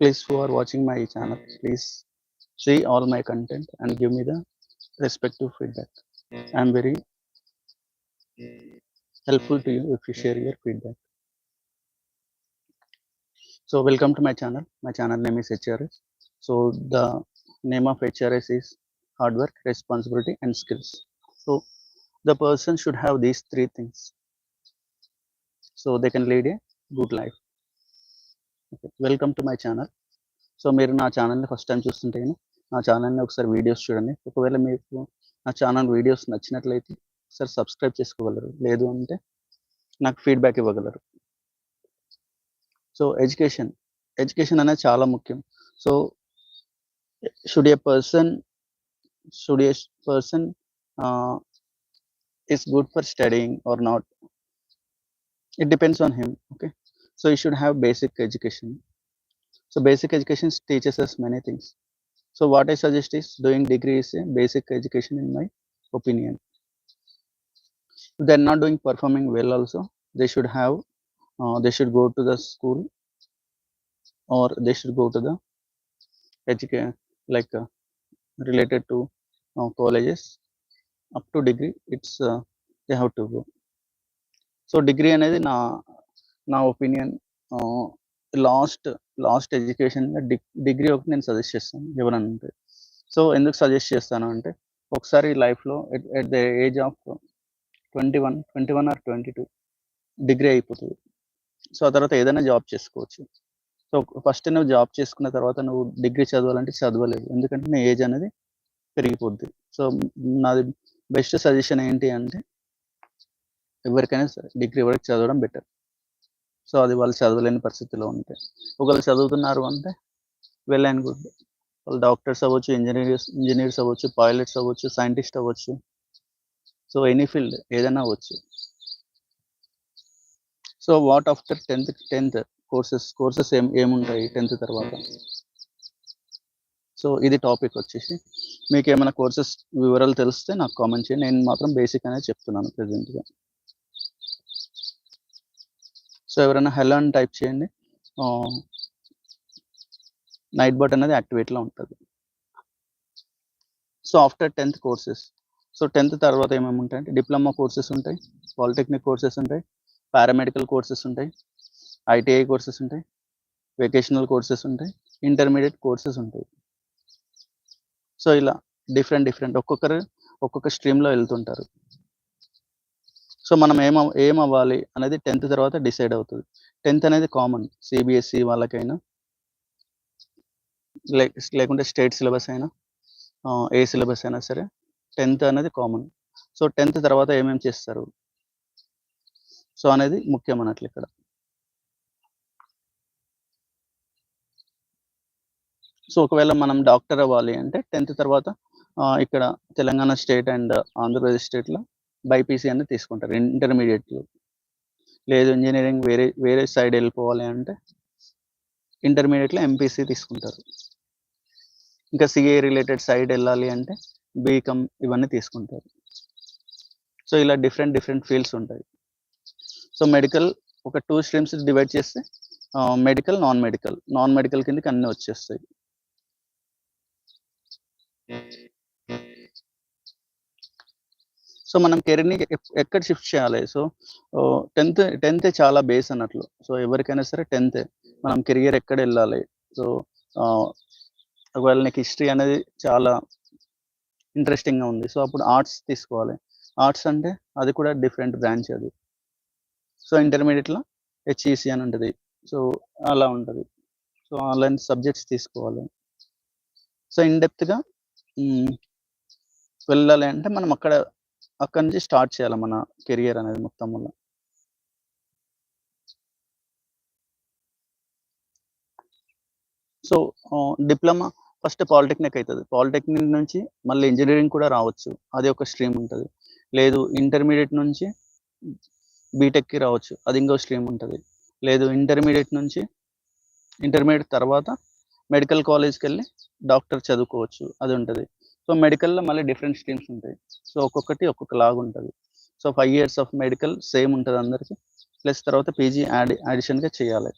Please, who are watching my channel, please see all my content and give me the respective feedback. I am very helpful to you if you share your feedback. So welcome to my channel. My channel name is HRS. So the name of HRS is hard work, responsibility and skills. So the person should have these three things so they can lead a good life. Okay. Welcome to my channel. So మీరు నా ఛానల్ని first time చూస్తుంటే నా ఛానల్ని ఒకసారి videos చూడండి. ఒకవేళ మీకు నా ఛానల్ వీడియోస్ నచ్చినట్లయితే ఒకసారి సబ్స్క్రైబ్ చేసుకోగలరు, లేదు అంటే నాకు ఫీడ్బ్యాక్ ఇవ్వగలరు. సో ఎడ్యుకేషన్ అనేది చాలా ముఖ్యం. So should A person is good for studying or not? It depends on him. Okay, so he should have basic education. So basic education teaches us many things. So what I suggest is doing degree is a basic education in my opinion. If they're not doing performing well also, they should have they should go to the school or they should go to the education related to colleges up to degree. It's they have to go. So degree అనేది నా opinion. Last education degree ఒకటి నేను suggest చేస్తాను ఎవరన్నా ఉంటే. So ఎందుకు suggest చేస్తాను అంటే ఒకసారి లైఫ్లో at the age of 21 or 22 degree అయిపోతుంది. సో ఆ తర్వాత ఏదైనా జాబ్ చేసుకోవచ్చు. సో ఫస్ట్ నువ్వు జాబ్ చేసుకున్న తర్వాత నువ్వు డిగ్రీ చదవాలంటే చదవలేదు, ఎందుకంటే నీ ఏజ్ అనేది పెరిగిపోద్ది. సో నాది బెస్ట్ సజెషన్ ఏంటి అంటే ఎవరికైనా సరే డిగ్రీ వరకు చదవడం బెటర్. సో అది వాళ్ళు చదవలేని పరిస్థితిలో ఉంటే, ఒకవేళ చదువుతున్నారు అంటే వెల్ అండ్ గుడ్. వాళ్ళు డాక్టర్స్ అవ్వచ్చు, ఇంజనీర్స్ అవ్వచ్చు, పైలట్స్ అవ్వచ్చు, సైంటిస్ట్ అవ్వచ్చు. సో ఎనీ ఫీల్డ్ ఏదైనా అవ్వచ్చు. So what after 10th courses ఏముంటాయి 10th తర్వాత? సో ఇది టాపిక్ వచ్చేసి. మీకు ఏమైనా కోర్సెస్ వివరాలు తెలిస్తే నాకు కామెంట్ చేయండి. నేను మాత్రం బేసిక్ అనేది చెప్తున్నాను ప్రెసెంట్గా. సో ఎవరైనా హెలో అని టైప్ చేయండి. నైట్ బట్ అనేది యాక్టివేట్లో ఉంటుంది. So after 10th courses, so 10th తర్వాత ఏమేమి ఉంటాయంటే డిప్లొమా కోర్సెస్ ఉంటాయి, పాలిటెక్నిక్ కోర్సెస్ ఉంటాయి, పారామెడికల్ కోర్సెస్ ఉంటాయి, ఐటీఐ కోర్సెస్ ఉంటాయి, వెకేషనల్ కోర్సెస్ ఉంటాయి, ఇంటర్మీడియట్ కోర్సెస్ ఉంటాయి. సో ఇలా డిఫరెంట్ ఒక్కొక్క స్ట్రీమ్లో వెళ్తుంటారు. సో మనం ఏమవ్వాలి అనేది 10th తర్వాత డిసైడ్ అవుతుంది. 10th అనేది కామన్, సిబిఎస్ఈ వాళ్ళకైనా లేకుంటే స్టేట్ సిలబస్ అయినా ఏ సిలబస్ అయినా సరే 10th అనేది కామన్. సో 10th తర్వాత ఏమేమి చేస్తారు సో అనేది ముఖ్యం అన్నట్లు ఇక్కడ. సో ఒకవేళ మనం డాక్టర్ అవ్వాలి అంటే 10th తర్వాత ఇక్కడ తెలంగాణ స్టేట్ అండ్ ఆంధ్రప్రదేశ్ స్టేట్లో బైపీసీ అనేది తీసుకుంటారు ఇంటర్మీడియట్లో. లేదు ఇంజనీరింగ్ వేరే సైడ్ వెళ్ళిపోవాలి అంటే ఇంటర్మీడియట్లో ఎంపీసీ తీసుకుంటారు. ఇంకా సిఏ రిలేటెడ్ సైడ్ వెళ్ళాలి అంటే బీకామ్ ఇవన్నీ తీసుకుంటారు. సో ఇలా డిఫరెంట్ ఫీల్డ్స్ ఉంటాయి. సో మెడికల్ ఒక 2 స్ట్రీమ్స్ డివైడ్ చేస్తే మెడికల్, నాన్ మెడికల్ కిందకి అన్నీ వచ్చేస్తాయి. సో మనం కెరీర్ని ఎక్కడ షిఫ్ట్ చేయాలి? సో 10th చాలా బేస్ అన్నట్లు. సో ఎవరికైనా సరే 10th మనం కెరియర్ ఎక్కడ వెళ్ళాలి. సో ఒకవేళ నీకు హిస్టరీ అనేది చాలా ఇంట్రెస్టింగ్గా ఉంది, సో అప్పుడు ఆర్ట్స్ తీసుకోవాలి. ఆర్ట్స్ అంటే అది కూడా డిఫరెంట్ బ్రాంచ్ అది. సో ఇంటర్మీడియట్లో హెచ్ఈసి అని ఉంటుంది. సో అలా ఉంటుంది. సో ఆన్లైన్ సబ్జెక్ట్స్ తీసుకోవాలి. సో ఇన్డెప్త్గా వెళ్ళాలి అంటే మనం అక్కడి నుంచి స్టార్ట్ చేయాలి మన కెరియర్ అనేది మొత్తం వల్ల. సో డిప్లొమా ఫస్ట్ పాలిటెక్నిక్ అవుతుంది. పాలిటెక్నిక్ నుంచి మళ్ళీ ఇంజనీరింగ్ కూడా రావచ్చు, అది ఒక స్ట్రీమ్ ఉంటుంది. లేదు ఇంటర్మీడియట్ నుంచి బీటెక్కి రావచ్చు, అది ఇంకో స్ట్రీమ్ ఉంటుంది. లేదు ఇంటర్మీడియట్ తర్వాత మెడికల్ కాలేజ్కి వెళ్ళి డాక్టర్ చదువుకోవచ్చు, అది ఉంటుంది. సో మెడికల్లో మళ్ళీ డిఫరెంట్ స్ట్రీమ్స్ ఉంటాయి. సో ఒక్కొక్క లాగా ఉంటుంది. So 5 years of medical same ఉంటుంది అందరికీ, ప్లస్ తర్వాత పీజీ యాడిషన్గా చేయాలి.